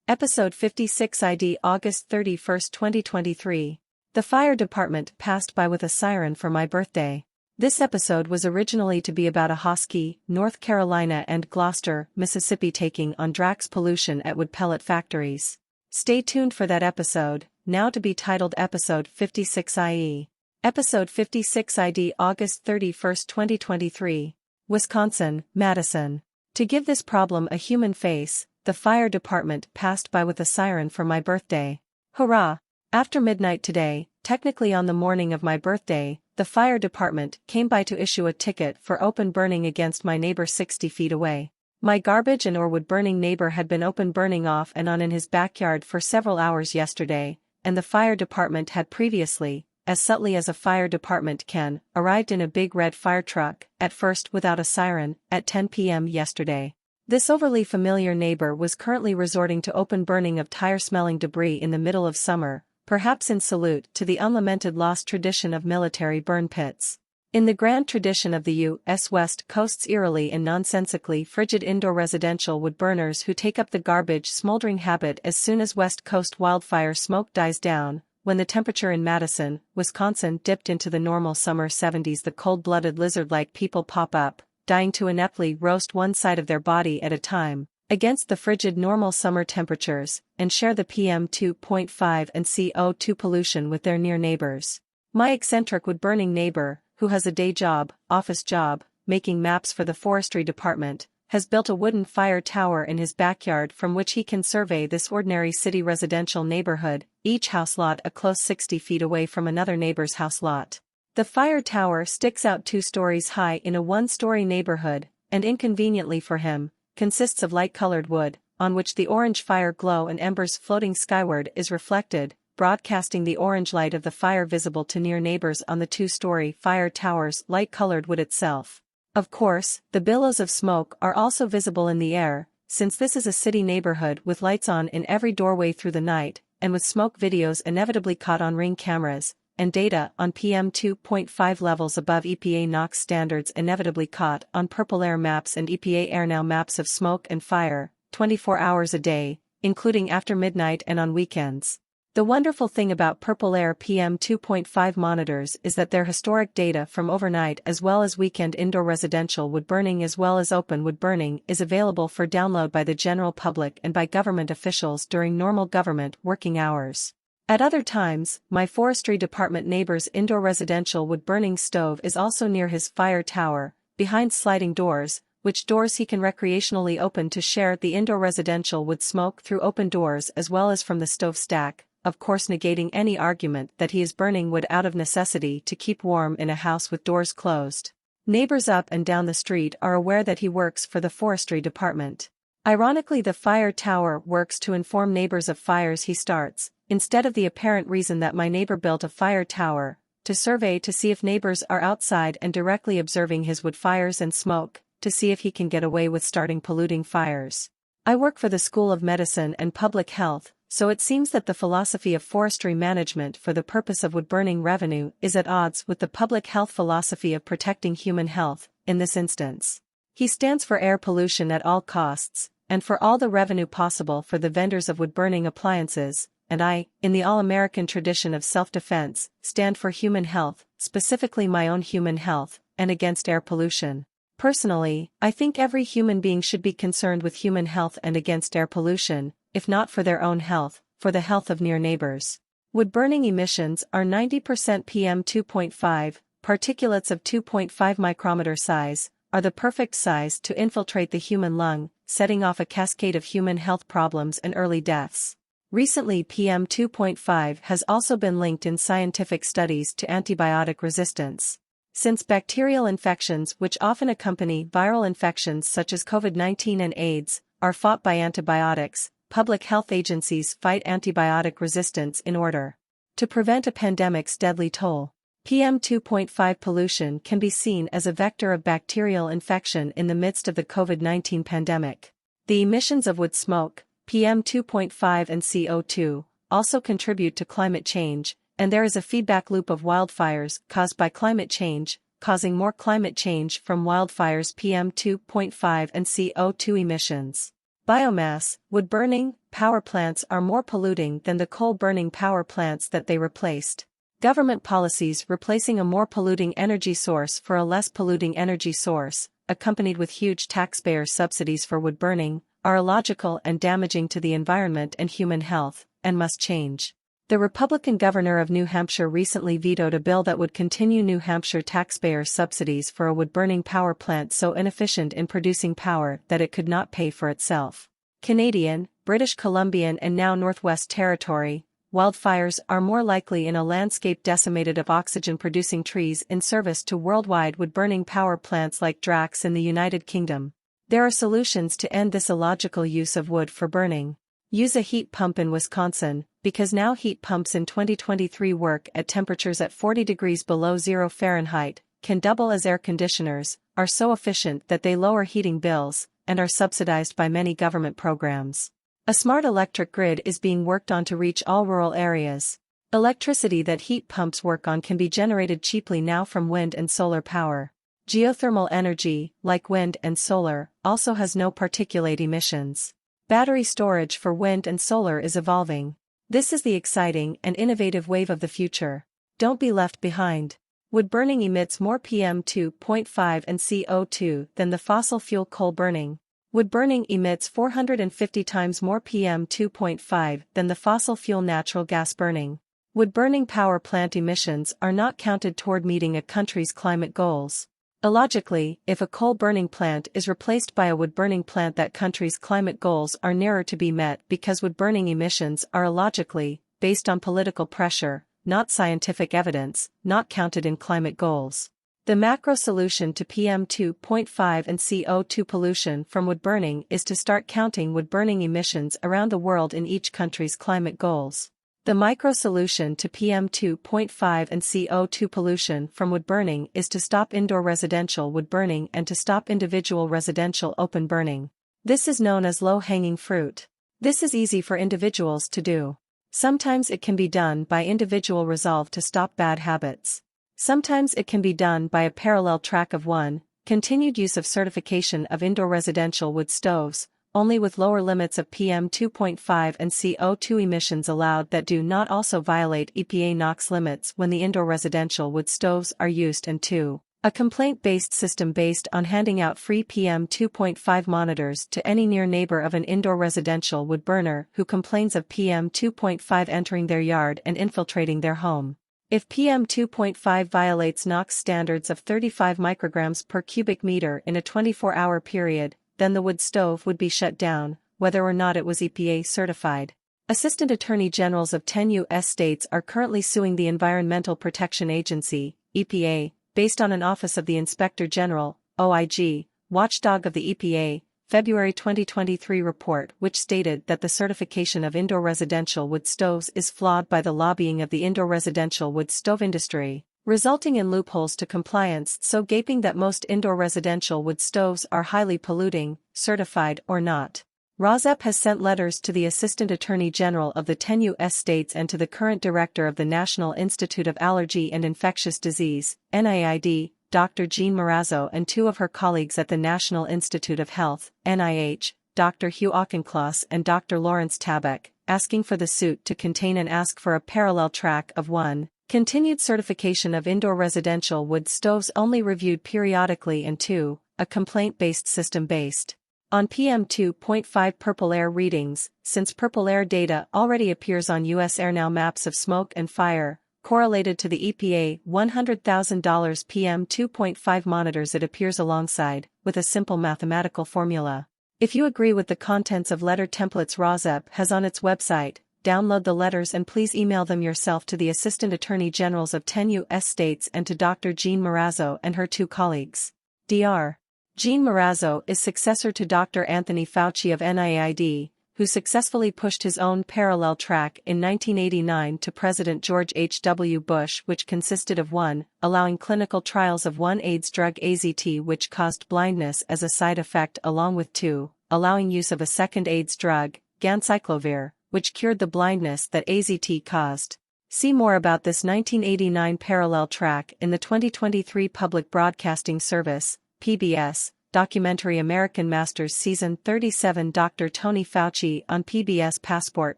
Episode 56 ID August 31, 2023. The fire department passed by with a siren for my birthday. This episode was originally to be about a Hosky, North Carolina and Gloucester, Mississippi taking on Drax pollution at wood pellet factories. Stay tuned for that episode, now to be titled Episode 56 IE. Episode 56 ID August 31, 2023. Wisconsin, Madison. To give this problem a human face, the fire department passed by with a siren for my birthday. Hurrah! After midnight today, technically on the morning of my birthday, the fire department came by to issue a ticket for open burning against my neighbor 60 feet away. My garbage and or wood burning neighbor had been open burning off and on in his backyard for several hours yesterday, and the fire department had previously, as subtly as a fire department can, arrived in a big red fire truck, at first without a siren, at 10 p.m. yesterday. This overly familiar neighbor was currently resorting to open burning of tire-smelling debris in the middle of summer, perhaps in salute to the unlamented lost tradition of military burn pits. In the grand tradition of the U.S. West Coast's eerily and nonsensically frigid indoor residential wood burners who take up the garbage smoldering habit as soon as West Coast wildfire smoke dies down, when the temperature in Madison, Wisconsin dipped into the normal summer 70s, the cold-blooded lizard-like people pop up, dying to ineptly roast one side of their body at a time, against the frigid normal summer temperatures, and share the PM 2.5 and CO2 pollution with their near neighbors. My eccentric wood-burning neighbor, who has a day job, office job, making maps for the forestry department, has built a wooden fire tower in his backyard from which he can survey this ordinary city residential neighborhood, each house lot a close 60 feet away from another neighbor's house lot. The fire tower sticks out 2 stories high in a 1-story neighborhood, and inconveniently for him, consists of light-colored wood, on which the orange fire glow and embers floating skyward is reflected, broadcasting the orange light of the fire visible to near neighbors on the 2-story fire tower's light-colored wood itself. Of course, the billows of smoke are also visible in the air, since this is a city neighborhood with lights on in every doorway through the night, and with smoke videos inevitably caught on Ring cameras, and data on PM 2.5 levels above EPA NOx standards inevitably caught on Purple Air maps and EPA AirNow maps of smoke and fire, 24 hours a day, including after midnight and on weekends. The wonderful thing about Purple Air PM 2.5 monitors is that their historic data from overnight as well as weekend indoor residential wood burning as well as open wood burning is available for download by the general public and by government officials during normal government working hours. At other times, my forestry department neighbor's indoor residential wood burning stove is also near his fire tower, behind sliding doors, which doors he can recreationally open to share the indoor residential wood smoke through open doors as well as from the stove stack, of course negating any argument that he is burning wood out of necessity to keep warm in a house with doors closed. Neighbors up and down the street are aware that he works for the forestry department. Ironically, the fire tower works to inform neighbors of fires he starts, instead of the apparent reason that my neighbor built a fire tower, to survey to see if neighbors are outside and directly observing his wood fires and smoke, to see if he can get away with starting polluting fires. I work for the School of Medicine and Public Health, so it seems that the philosophy of forestry management for the purpose of wood burning revenue is at odds with the public health philosophy of protecting human health, in this instance. He stands for air pollution at all costs, and for all the revenue possible for the vendors of wood burning appliances, and I, in the all-American tradition of self-defense, stand for human health, specifically my own human health, and against air pollution. Personally, I think every human being should be concerned with human health and against air pollution, if not for their own health, for the health of near neighbors. Wood burning emissions are 90% PM 2.5, particulates of 2.5 micrometer size, are the perfect size to infiltrate the human lung, setting off a cascade of human health problems and early deaths. Recently, PM 2.5 has also been linked in scientific studies to antibiotic resistance. Since bacterial infections, which often accompany viral infections such as COVID-19 and AIDS, are fought by antibiotics, public health agencies fight antibiotic resistance in order to prevent a pandemic's deadly toll. PM 2.5 pollution can be seen as a vector of bacterial infection in the midst of the COVID-19 pandemic. The emissions of wood smoke, PM 2.5 and CO2, also contribute to climate change, and there is a feedback loop of wildfires caused by climate change, causing more climate change from wildfires PM 2.5 and CO2 emissions. Biomass, wood-burning, power plants are more polluting than the coal-burning power plants that they replaced. Government policies replacing a more polluting energy source for a less polluting energy source, accompanied with huge taxpayer subsidies for wood-burning, are illogical and damaging to the environment and human health, and must change. The Republican governor of New Hampshire recently vetoed a bill that would continue New Hampshire taxpayer subsidies for a wood-burning power plant so inefficient in producing power that it could not pay for itself. Canadian, British Columbian and now Northwest Territory, wildfires are more likely in a landscape decimated of oxygen-producing trees in service to worldwide wood-burning power plants like Drax in the United Kingdom. There are solutions to end this illogical use of wood for burning. Use a heat pump in Wisconsin, because now heat pumps in 2023 work at temperatures at 40 degrees below 0 Fahrenheit, can double as air conditioners, are so efficient that they lower heating bills, and are subsidized by many government programs. A smart electric grid is being worked on to reach all rural areas. Electricity that heat pumps work on can be generated cheaply now from wind and solar power. Geothermal energy, like wind and solar, also has no particulate emissions. Battery storage for wind and solar is evolving. This is the exciting and innovative wave of the future. Don't be left behind. Wood burning emits more PM2.5 and CO2 than the fossil fuel coal burning. Wood burning emits 450 times more PM2.5 than the fossil fuel natural gas burning. Wood burning power plant emissions are not counted toward meeting a country's climate goals. Illogically, if a coal burning plant is replaced by a wood burning plant, that country's climate goals are nearer to be met because wood burning emissions are illogically, based on political pressure, not scientific evidence, not counted in climate goals. The macro solution to PM2.5 and CO2 pollution from wood burning is to start counting wood burning emissions around the world in each country's climate goals. The micro solution to PM2.5 and CO2 pollution from wood burning is to stop indoor residential wood burning and to stop individual residential open burning. This is known as low-hanging fruit. This is easy for individuals to do. Sometimes it can be done by individual resolve to stop bad habits. Sometimes it can be done by a parallel track of one, continued use of certification of indoor residential wood stoves, only with lower limits of PM2.5 and CO2 emissions allowed that do not also violate EPA NOx limits when the indoor residential wood stoves are used, and 2. A complaint-based system based on handing out free PM2.5 monitors to any near neighbor of an indoor residential wood burner who complains of PM2.5 entering their yard and infiltrating their home. If PM2.5 violates NOx standards of 35 micrograms per cubic meter in a 24-hour period, then the wood stove would be shut down, whether or not it was EPA certified. Assistant Attorney Generals of 10 U.S. states are currently suing the Environmental Protection Agency, EPA, based on an Office of the Inspector General, OIG, watchdog of the EPA, February 2023 report which stated that the certification of indoor residential wood stoves is flawed by the lobbying of the indoor residential wood stove industry, resulting in loopholes to compliance so gaping that most indoor residential wood stoves are highly polluting, certified or not. ROSEP has sent letters to the Assistant Attorney General of the 10 U.S. states and to the current director of the National Institute of Allergy and Infectious Disease, NIAID, Dr. Jean Marazzo, and 2 of her colleagues at the National Institute of Health, NIH, Dr. Hugh Auchincloss and Dr. Lawrence Tabak, asking for the suit to contain and ask for a parallel track of 1. Continued certification of indoor residential wood stoves only reviewed periodically, and 2. A complaint-based system based on PM2.5 purple air readings, since purple air data already appears on U.S. AirNow maps of smoke and fire, correlated to the EPA $100,000 PM2.5 monitors. It appears alongside, with a simple mathematical formula. If you agree with the contents of letter templates ROSEP has on its website, download the letters and please email them yourself to the Assistant Attorney Generals of 10 U.S. states and to Dr. Jean Marazzo and her 2 colleagues. Dr. Jean Marazzo is successor to Dr. Anthony Fauci of NIAID, who successfully pushed his own parallel track in 1989 to President George H.W. Bush, which consisted of 1. Allowing clinical trials of one AIDS drug AZT which caused blindness as a side effect, along with 2. Allowing use of a second AIDS drug, ganciclovir, which cured the blindness that AZT caused. See more about this 1989 parallel track in the 2023 Public Broadcasting Service, PBS, documentary American Masters Season 37 Dr. Tony Fauci on PBS Passport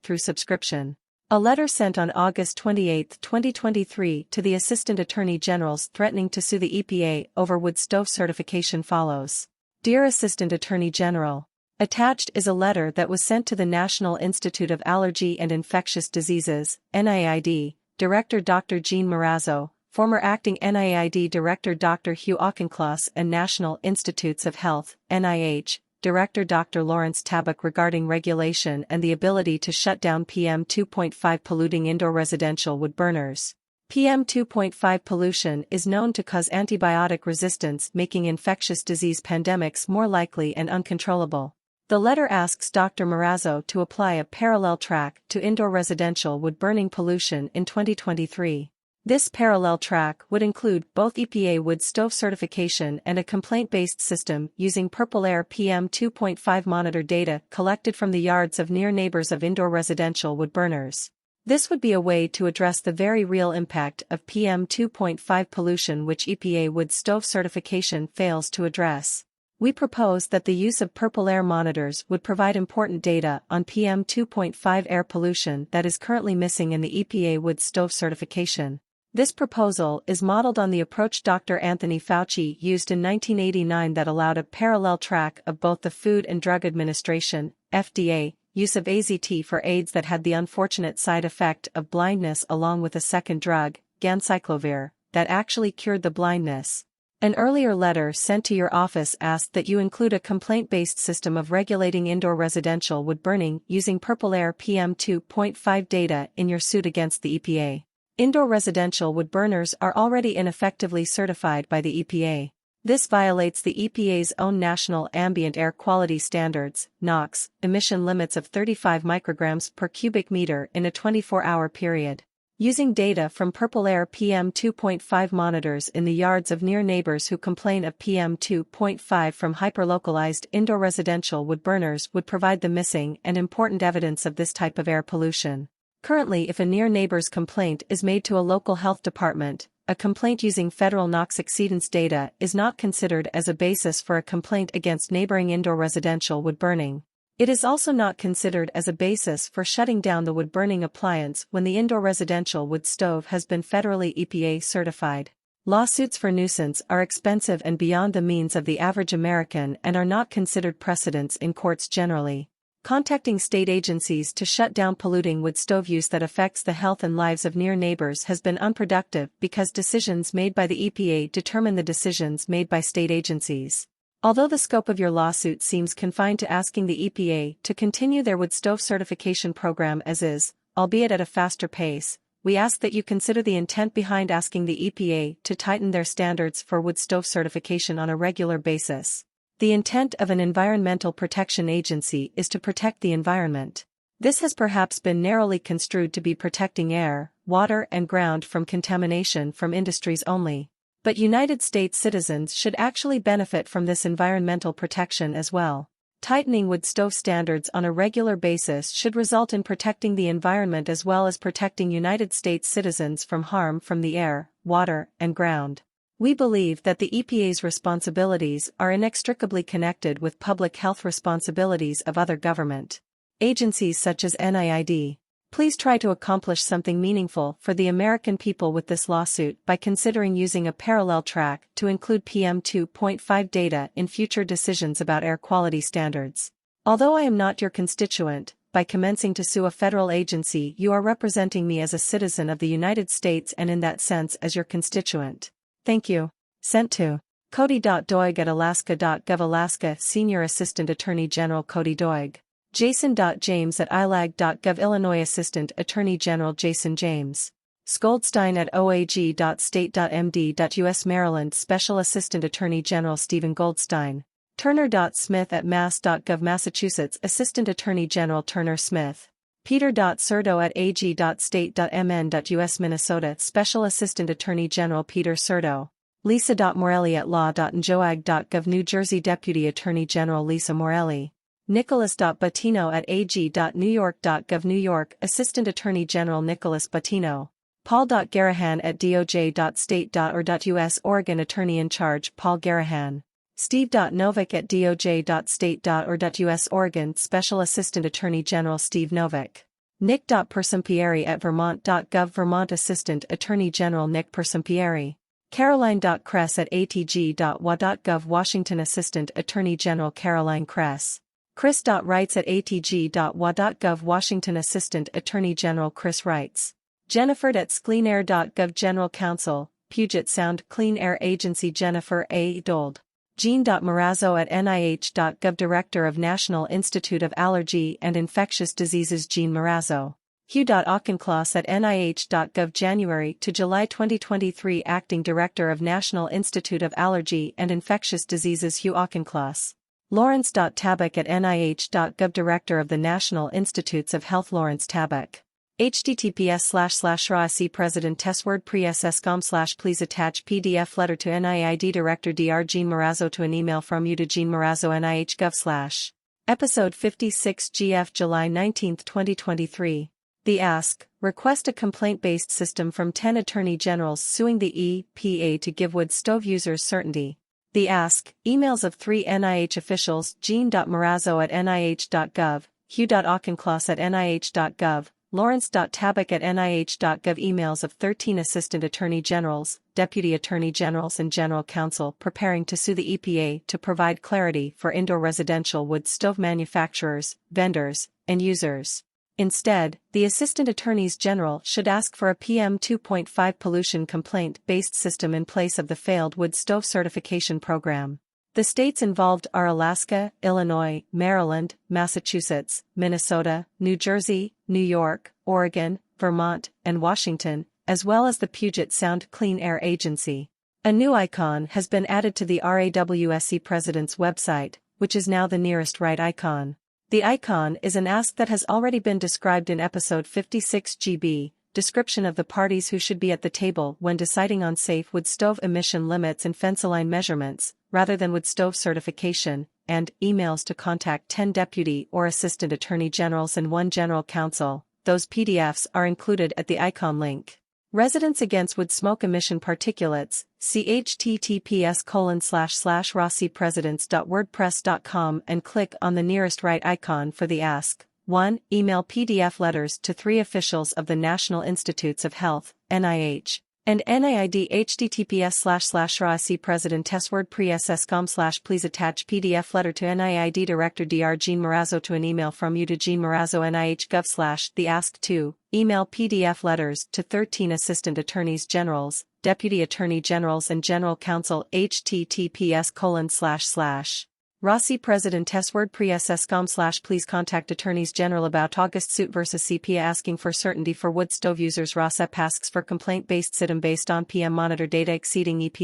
through subscription. A letter sent on August 28, 2023 to the Assistant Attorney Generals threatening to sue the EPA over wood stove certification follows. Dear Assistant Attorney General, attached is a letter that was sent to the National Institute of Allergy and Infectious Diseases, NIAID, Director Dr. Jean Marazzo, former acting NIAID Director Dr. Hugh Auchincloss and National Institutes of Health, NIH, Director Dr. Lawrence Tabak regarding regulation and the ability to shut down PM 2.5 polluting indoor residential wood burners. PM 2.5 pollution is known to cause antibiotic resistance, making infectious disease pandemics more likely and uncontrollable. The letter asks Dr. Marazzo to apply a parallel track to indoor residential wood burning pollution in 2023. This parallel track would include both EPA wood stove certification and a complaint-based system using Purple Air PM 2.5 monitor data collected from the yards of near neighbors of indoor residential wood burners. This would be a way to address the very real impact of PM 2.5 pollution which EPA wood stove certification fails to address. We propose that the use of Purple Air monitors would provide important data on PM 2.5 air pollution that is currently missing in the EPA wood stove certification. This proposal is modeled on the approach Dr. Anthony Fauci used in 1989 that allowed a parallel track of both the Food and Drug Administration, FDA, use of AZT for AIDS that had the unfortunate side effect of blindness along with a second drug, ganciclovir, that actually cured the blindness. An earlier letter sent to your office asked that you include a complaint-based system of regulating indoor residential wood burning using Purple Air PM 2.5 data in your suit against the EPA. Indoor residential wood burners are already ineffectively certified by the EPA. This violates the EPA's own National Ambient Air Quality Standards, NOx, emission limits of 35 micrograms per cubic meter in a 24-hour period. Using data from Purple Air PM 2.5 monitors in the yards of near neighbors who complain of PM 2.5 from hyperlocalized indoor residential wood burners would provide the missing and important evidence of this type of air pollution. Currently, if a near neighbor's complaint is made to a local health department, a complaint using federal NOx exceedance data is not considered as a basis for a complaint against neighboring indoor residential wood burning. It is also not considered as a basis for shutting down the wood burning appliance when the indoor residential wood stove has been federally EPA certified. Lawsuits for nuisance are expensive and beyond the means of the average American and are not considered precedents in courts generally. Contacting state agencies to shut down polluting wood stove use that affects the health and lives of near neighbors has been unproductive because decisions made by the EPA determine the decisions made by state agencies. Although the scope of your lawsuit seems confined to asking the EPA to continue their wood stove certification program as is, albeit at a faster pace, we ask that you consider the intent behind asking the EPA to tighten their standards for wood stove certification on a regular basis. The intent of an environmental protection agency is to protect the environment. This has perhaps been narrowly construed to be protecting air, water and ground from contamination from industries only. But United States citizens should actually benefit from this environmental protection as well. Tightening wood stove standards on a regular basis should result in protecting the environment as well as protecting United States citizens from harm from the air, water and ground. We believe that the EPA's responsibilities are inextricably connected with public health responsibilities of other government agencies such as NIAID. Please try to accomplish something meaningful for the American people with this lawsuit by considering using a parallel track to include PM 2.5 data in future decisions about air quality standards. Although I am not your constituent, by commencing to sue a federal agency you are representing me as a citizen of the United States and in that sense as your constituent. Thank you. Sent to Cody.Doig@alaska.gov Alaska Senior Assistant Attorney General Cody Doig. Jason.James@ilag.gov Illinois Assistant Attorney General Jason James. Goldstein@oag.state.md.us Maryland Special Assistant Attorney General Stephen Goldstein. Turner.Smith@mass.gov Massachusetts Assistant Attorney General Turner Smith. Peter.Serdo@ag.state.mn.us Minnesota Special Assistant Attorney General Peter Serdo. Lisa.Morelli@law.njoag.gov New Jersey Deputy Attorney General Lisa Morelli. Nicholas.Batino@ag.newyork.gov New York Assistant Attorney General Nicholas Batino. Paul.Garahan@doj.state.or.us Oregon Attorney in Charge Paul Garahan. Steve.Novick at doj.state.or.us Oregon Special Assistant Attorney General Steve Novick. Nick.Persompieri at vermont.gov Vermont Assistant Attorney General Nick Persompieri. Caroline.Kress at atg.wa.gov Washington Assistant Attorney General Caroline Kress. Chris.Wrights at atg.wa.gov Washington Assistant Attorney General Chris Wrights. Jennifer at scleanair.gov General Counsel, Puget Sound Clean Air Agency Jennifer A. Dold. Jean.Marazzo at nih.gov Director of National Institute of Allergy and Infectious Diseases Jean Marazzo. Hugh.Auchincloss at nih.gov January to July 2023 Acting Director of National Institute of Allergy and Infectious Diseases Hugh Auchincloss. Lawrence.Tabak at nih.gov Director of the National Institutes of Health Lawrence Tabak. https://RAC President Testword pre-ss.com/ Please attach PDF letter to NIID Director Dr. Jean Marazzo to an email from you to Jean Marazzo NIH.gov/. Episode 56 GF July 19, 2023. The Ask, request a complaint-based system from 10 attorney generals suing the EPA to give wood stove users certainty. The Ask, emails of 3 NIH officials Jean.Marazzo at nih.gov, Hugh.Auchincloss at nih.gov, Lawrence.Tabak at nih.gov emails of 13 assistant attorney generals, deputy attorney generals and general counsel preparing to sue the EPA to provide clarity for indoor residential wood stove manufacturers, vendors, and users. Instead, the assistant attorneys general should ask for a PM 2.5 pollution complaint-based system in place of the failed wood stove certification program. The states involved are Alaska, Illinois, Maryland, Massachusetts, Minnesota, New Jersey, New York, Oregon, Vermont, and Washington, as well as the Puget Sound Clean Air Agency. A new icon has been added to the RAWSC President's website, which is now the nearest right icon. The icon is an ask that has already been described in episode 56 GB, description of the parties who should be at the table when deciding on safe wood stove emission limits and fence line measurements, rather than wood stove certification, and emails to contact 10 deputy or assistant attorney generals and 1 general counsel. Those PDFs are included at the icon link. Residents Against Wood Smoke Emission Particulates, https://racpresidents.wordpress.com and click on the nearest right icon for the ask. 1. Email PDF letters to 3 officials of the National Institutes of Health, NIH, and NIID https://RAC President Testword pre-ss.com/ Please attach PDF letter to NIID Director Dr. Jean Marazzo to an email from you to Jean Marazzo NIH.gov/ The Ask 2. Email PDF letters to 13 Assistant Attorneys Generals, Deputy Attorney Generals and General Counsel https:// RAC President Testword pre-ss.com/ Please contact Attorneys General about August suit vs. CPA asking for certainty for wood stove users. RACEP asks for complaint-based system based on PM monitor data exceeding EP/.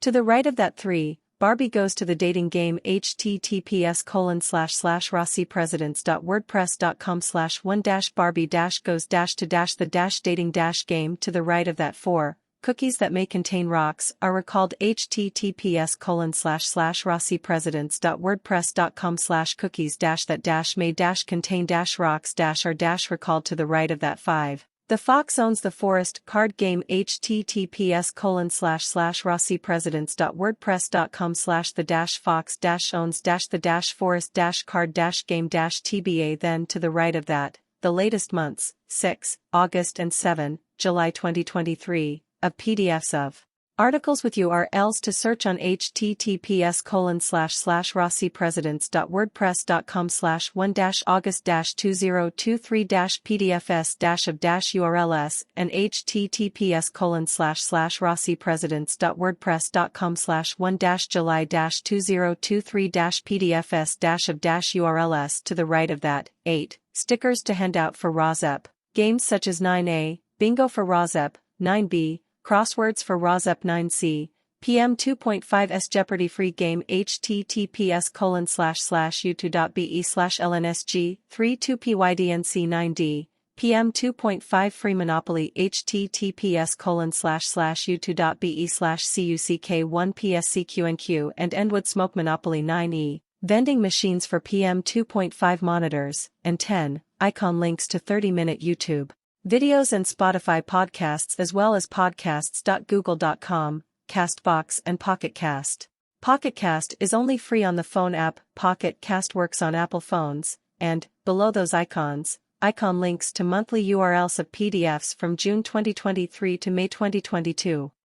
To the right of that 3, Barbie goes to the dating game https://racpresidents.wordpress.com/1-barbie-goes-to-the-dating-game. To the right of that 4, cookies that may contain rocks are recalled https://racpresidents.wordpress.com/cookies-that-may-contain-rocks-are-recalled. To the right of that 5. The Fox Owns the Forest card game https://racpresidents.wordpress.com/the-fox-owns-the-forest-card-game-tba. Then to the right of that, the latest months, 6, August and 7, July 2023, of PDFs of articles with URLs to search on https://racpresidents.wordpress.com/1-august-2023-pdfs-of-urls and https://racpresidents.wordpress.com/1-july-2023-pdfs-of-urls. To the right of that, 8, stickers to hand out for RAWSEP, games such as 9A, Bingo for RAWSEP, 9B, Crosswords for RAWSEP 9C, PM 2.5's Jeopardy free game https://u2.be/lnsg32pydnc9d, PM 2.5 free Monopoly https://u2.be/cuck1pscqnq and Endwood Smoke Monopoly 9e, vending machines for PM 2.5 monitors, and 10, icon links to 30-minute YouTube videos and Spotify podcasts as well as podcasts.google.com, Castbox and Pocket Cast. Pocket Cast is only free on the phone app. Pocket Cast works on Apple phones, and, below those icon links to monthly URLs of PDFs from June 2023 to May 2022.